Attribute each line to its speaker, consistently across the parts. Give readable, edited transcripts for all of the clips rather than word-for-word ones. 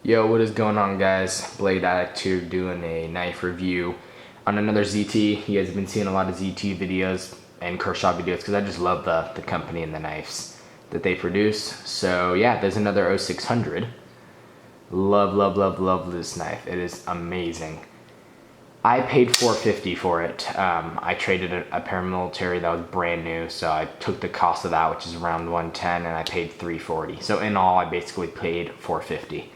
Speaker 1: Yo, what is going on, guys? Blade Addict here doing a knife review on another ZT. You guys have been seeing a lot of ZT videos and Kershaw videos because I just love the company and the knives that they produce. So yeah, there's another 0600. Love this knife. It is amazing. I paid $450 for it. I traded a paramilitary that was brand new, so I took the cost of that, which is around $110, and I paid $340. So in all, I basically paid $450.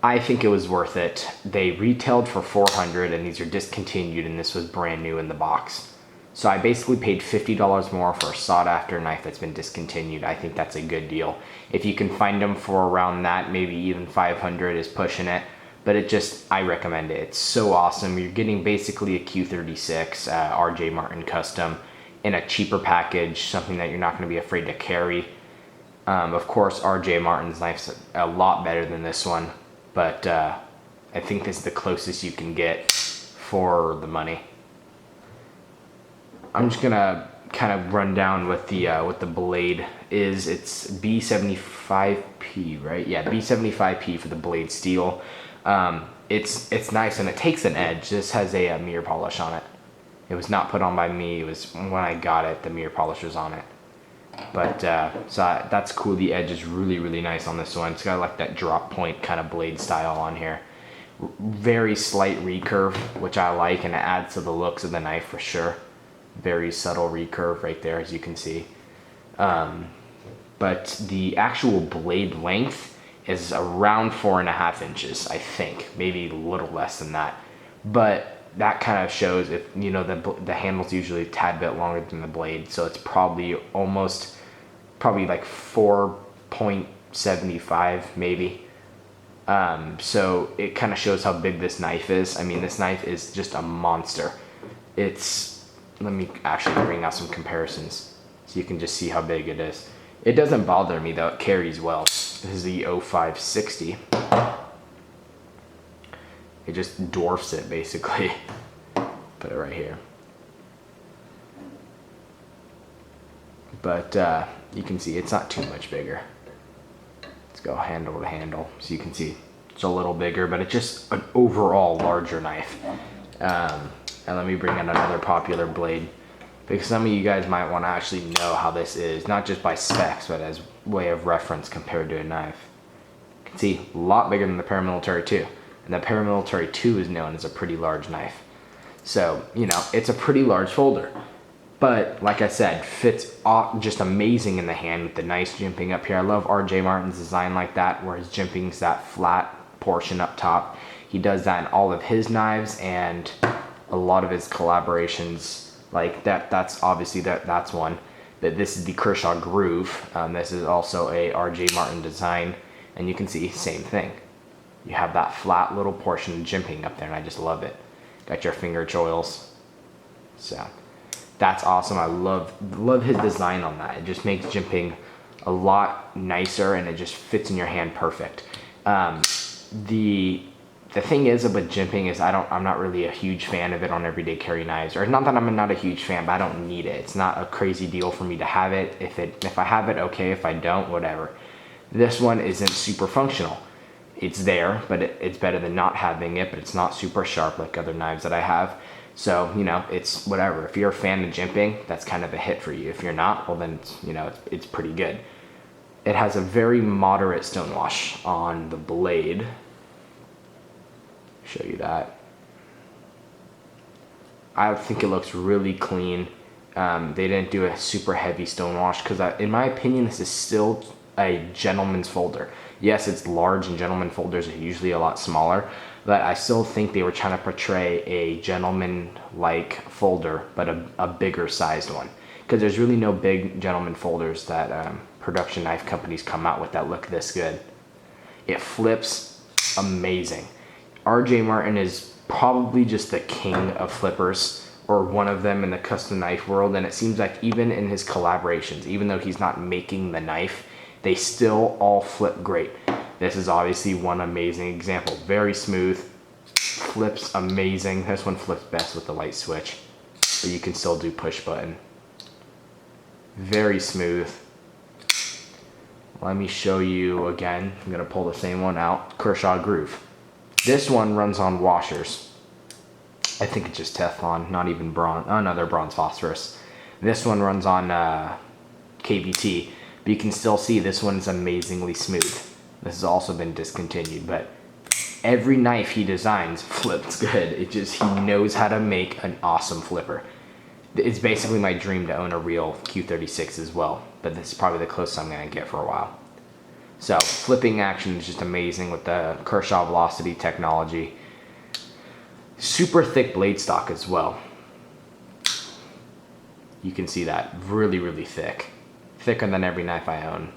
Speaker 1: I think it was worth it. They retailed for $400, and these are discontinued, and this was brand new in the box. So I basically paid $50 more for a sought-after knife that's been discontinued. I think that's a good deal. If you can find them for around that, maybe even $500 is pushing it. But I recommend it. It's so awesome. You're getting basically a Q36 RJ Martin custom in a cheaper package, something that you're not going to be afraid to carry. Of course, RJ Martin's knife's a lot better than this one, but I think this is the closest you can get for the money. I'm just gonna kind of run down what the blade is. It's B75P, right? Yeah, B75P for the blade steel. It's nice and it takes an edge. This has a mirror polish on it. It was not put on by me. It was when I got it, the mirror polish was on it. But so that's cool. The edge is really nice on this one. It's got like that drop point kind of blade style on here. Very slight recurve, which I like, and it adds to the looks of the knife for sure. Very subtle recurve right there, as you can see. But the actual blade length is around 4.5 inches, I think, maybe a little less than that. But that kind of shows, if you know, the handle's usually a tad bit longer than the blade, so it's probably like 4.75 maybe. So it kind of shows how big this knife is. I mean, this knife is just a monster. Let me actually bring out some comparisons so you can just see how big it is. It doesn't bother me though, it carries well. This is the 0560. It just dwarfs it basically. Put it right here. But you can see it's not too much bigger. Let's go handle to handle so you can see it's a little bigger, but it's just an overall larger knife. And let me bring in another popular blade, because some of you guys might want to actually know how this is, not just by specs, but as way of reference compared to a knife. You can see a lot bigger than the Paramilitary 2. And the Paramilitary 2 is known as a pretty large knife. So, you know, it's a pretty large folder. But, like I said, fits just amazing in the hand with the nice jimping up here. I love RJ Martin's design like that, where his jimping's that flat portion up top. He does that in all of his knives and a lot of his collaborations. Like that's obviously that's one. But this is the Kershaw Groove. This is also a RJ Martin design, and you can see same thing. You have that flat little portion of jimping up there, and I just love it. Got your finger choils. So that's awesome. I love his design on that. It just makes jimping a lot nicer, and it just fits in your hand perfect. The thing is about jimping is I'm not really a huge fan of it on everyday carry knives. Or not that I'm not a huge fan, but I don't need it. It's not a crazy deal for me to have it. If I have it, okay. If I don't, whatever. This one isn't super functional. It's there, but it's better than not having it, but it's not super sharp like other knives that I have. So, you know, it's whatever. If you're a fan of jimping, that's kind of a hit for you. If you're not, well then, you know, it's pretty good. It has a very moderate stonewash on the blade. Show you that. I think it looks really clean. They didn't do a super heavy stonewash because in my opinion this is still a gentleman's folder. Yes, it's large, and gentleman folders are usually a lot smaller, but I still think they were trying to portray a gentleman-like folder, but a bigger sized one, because there's really no big gentleman folders that production knife companies come out with that look this good. It flips amazing. RJ Martin is probably just the king of flippers, or one of them in the custom knife world, and it seems like even in his collaborations, even though he's not making the knife, they still all flip great. This is obviously one amazing example. Very smooth, flips amazing. This one flips best with the light switch, but you can still do push button. Very smooth. Let me show you again. I'm gonna pull the same one out. Kershaw Groove. This one runs on washers. I think it's just Teflon, not even bronze. Oh no, they're bronze phosphorus. This one runs on KVT, but you can still see this one is amazingly smooth. This has also been discontinued, but every knife he designs flips good. It just, he knows how to make an awesome flipper. It's basically my dream to own a real Q36 as well, but this is probably the closest I'm gonna get for a while. So flipping action is just amazing with the Kershaw Velocity technology. Super thick blade stock as well. You can see that, really, really thick. Thicker than every knife I own,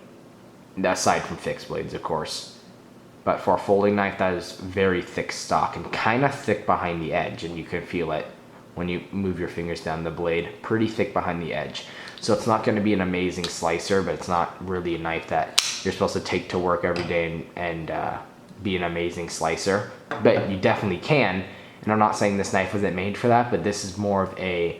Speaker 1: aside from fixed blades, of course. But for a folding knife, that is very thick stock and kind of thick behind the edge, and you can feel it when you move your fingers down the blade, pretty thick behind the edge. So it's not going to be an amazing slicer, but it's not really a knife that you're supposed to take to work every day and be an amazing slicer. But you definitely can, and I'm not saying this knife wasn't made for that, but this is more of a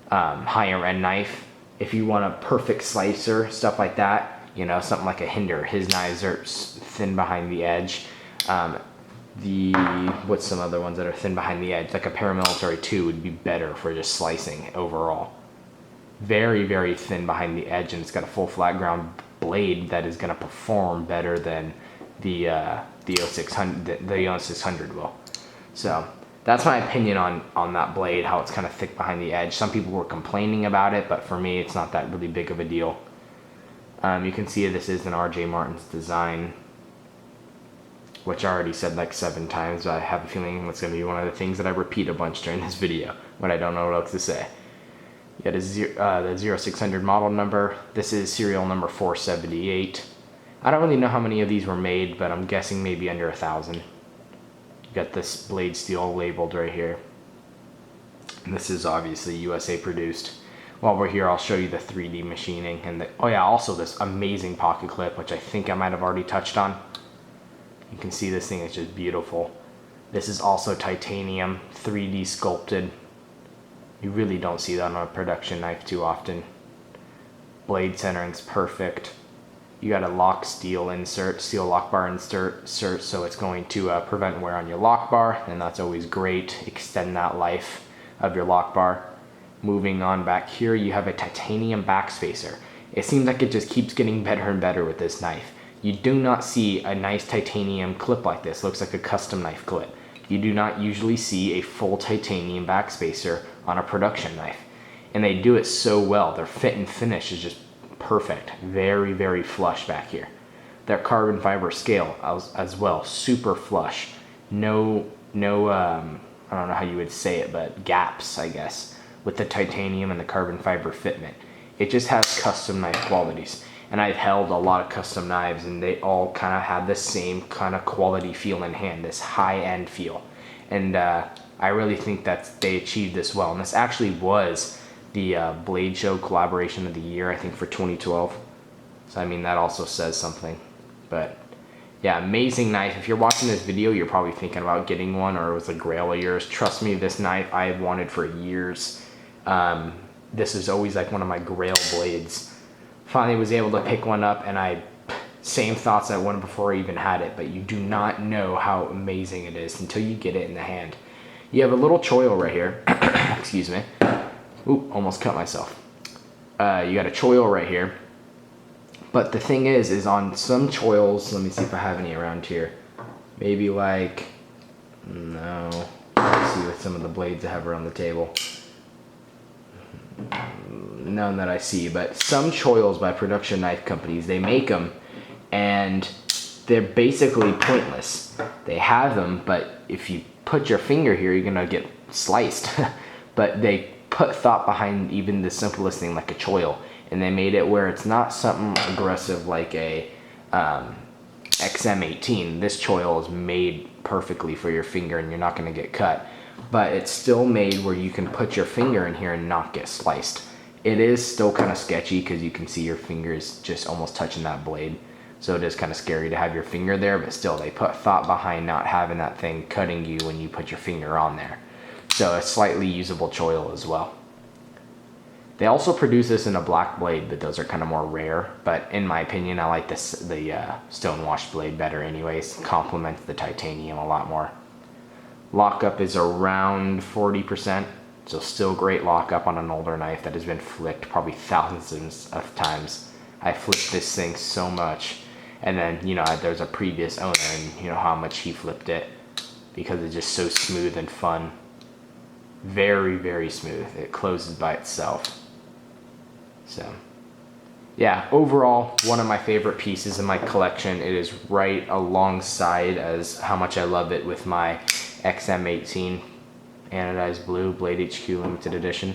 Speaker 1: higher end knife. If you want a perfect slicer, stuff like that, you know, something like a Hinder, his knives are thin behind the edge. What's some other ones that are thin behind the edge? Like a Paramilitary 2 would be better for just slicing overall. Very, very thin behind the edge, and it's got a full flat ground blade that is going to perform better than the 0600 will. So that's my opinion on that blade, how it's kind of thick behind the edge. Some people were complaining about it, but for me, it's not that really big of a deal. You can see this is an RJ Martin's design, which I already said like 7 times, but I have a feeling it's going to be one of the things that I repeat a bunch during this video when I don't know what else to say. You got the 0600 model number. This is serial number 478. I don't really know how many of these were made, but I'm guessing maybe under 1,000. You got this blade steel labeled right here. And this is obviously USA produced. While we're here, I'll show you the 3D machining and oh yeah, also this amazing pocket clip, which I think I might have already touched on. You can see this thing is just beautiful. This is also titanium, 3D sculpted. You really don't see that on a production knife too often. Blade centering's perfect. You got a lock steel insert, steel lock bar insert, so it's going to prevent wear on your lock bar, and that's always great. Extend that life of your lock bar. Moving on back here, you have a titanium backspacer. It seems like it just keeps getting better and better with this knife. You do not see a nice titanium clip like this. Looks like a custom knife clip. You do not usually see a full titanium backspacer on a production knife. And they do it so well. Their fit and finish is just perfect. Very, very flush back here. Their carbon fiber scale as well, super flush. No, I don't know how you would say it, but gaps, I guess, with the titanium and the carbon fiber fitment. It just has custom knife qualities. And I've held a lot of custom knives, and they all kind of have the same kind of quality feel in hand, this high-end feel. And I really think that they achieved this well. And this actually was the Blade Show Collaboration of the Year, I think, for 2012. So, I mean, that also says something. But, yeah, amazing knife. If you're watching this video, you're probably thinking about getting one, or it was a grail of yours. Trust me, this knife I've wanted for years. This is always like one of my grail blades. Finally was able to pick one up, and same thoughts I won before I even had it, but you do not know how amazing it is until you get it in the hand. You have a little choil right here. Excuse me. Ooh, almost cut myself. You got a choil right here. But the thing is on some choils, let me see if I have any around here. Maybe like, no. Let's see with some of the blades I have around the table. None that I see, but some choils by production knife companies, they make them and they're basically pointless. They have them, but if you put your finger here, you're gonna get sliced. But they put thought behind even the simplest thing like a choil, and they made it where it's not something aggressive like a XM18. This choil is made perfectly for your finger and you're not gonna get cut. But it's still made where you can put your finger in here and not get sliced. It is still kind of sketchy because you can see your fingers just almost touching that blade. So it is kind of scary to have your finger there, but still they put thought behind not having that thing cutting you when you put your finger on there. So a slightly usable choil as well. They also produce this in a black blade, but those are kind of more rare. But in my opinion, I like the stone-washed blade better anyways. Complements the titanium a lot more. Lockup is around 40%, so still great lockup on an older knife that has been flicked probably thousands of times. I flipped this thing so much. And then, you know, there's a previous owner and you know how much he flipped it because it's just so smooth and fun. Very, very smooth. It closes by itself. So, yeah, overall, one of my favorite pieces in my collection. It is right alongside as how much I love it with my XM18 Anodized Blue Blade HQ Limited Edition.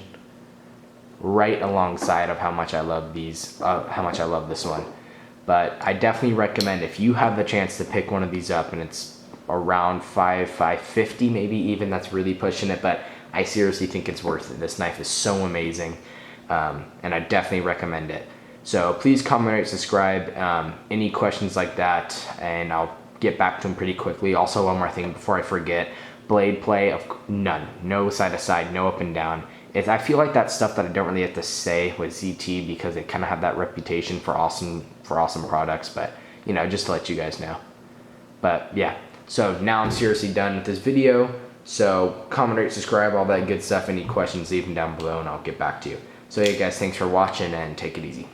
Speaker 1: Right alongside of how much I love these, how much I love this one. But I definitely recommend if you have the chance to pick one of these up, and it's around $550 maybe even, that's really pushing it, but I seriously think it's worth it. This knife is so amazing, and I definitely recommend it. So please comment, rate, subscribe, any questions like that, and I'll get back to them pretty quickly. Also, one more thing before I forget, blade play of none, no side to side, no up and down. I feel like that's stuff that I don't really have to say with ZT because they kind of have that reputation for awesome products, but you know, just to let you guys know. But yeah, so now I'm seriously done with this video. So comment, rate, subscribe, all that good stuff. Any questions, leave them down below and I'll get back to you. So yeah guys, thanks for watching and take it easy.